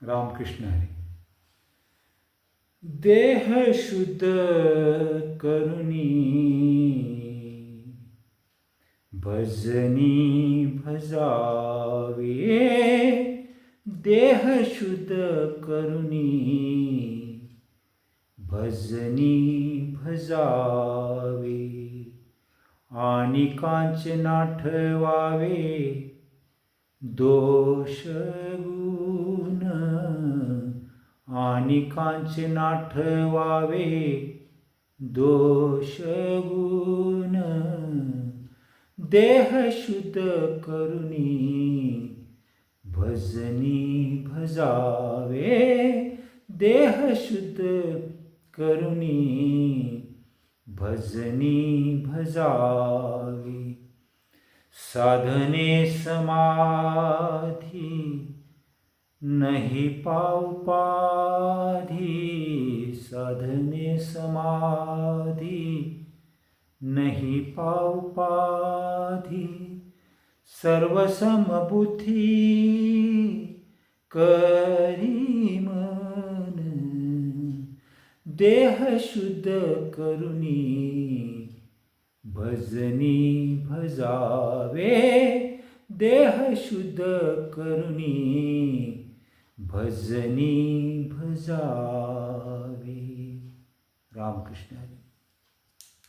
रामकृष्ण हरी. देह शुद्ध करुणी भजनी भजावे. देह शुद्ध करुणी भजनी भजावे. आणि कांचना ठेवावे दोष गुण. आणि कांचना ठेवावे दोष गुण. देह शुद्ध करुणी भजनी भजावे. देह शुद्ध करुणी भजनी भजावे. साधने समाधी नहीं पाऊपाधी. साधने समाधी नहीं पाऊपाधी. सर्व समबुद्धी करी मन. देह शुद्ध करुणी भजनी भजावे. देह शुद्ध करुणी भजनी भजावे. रामकृष्ण हरी.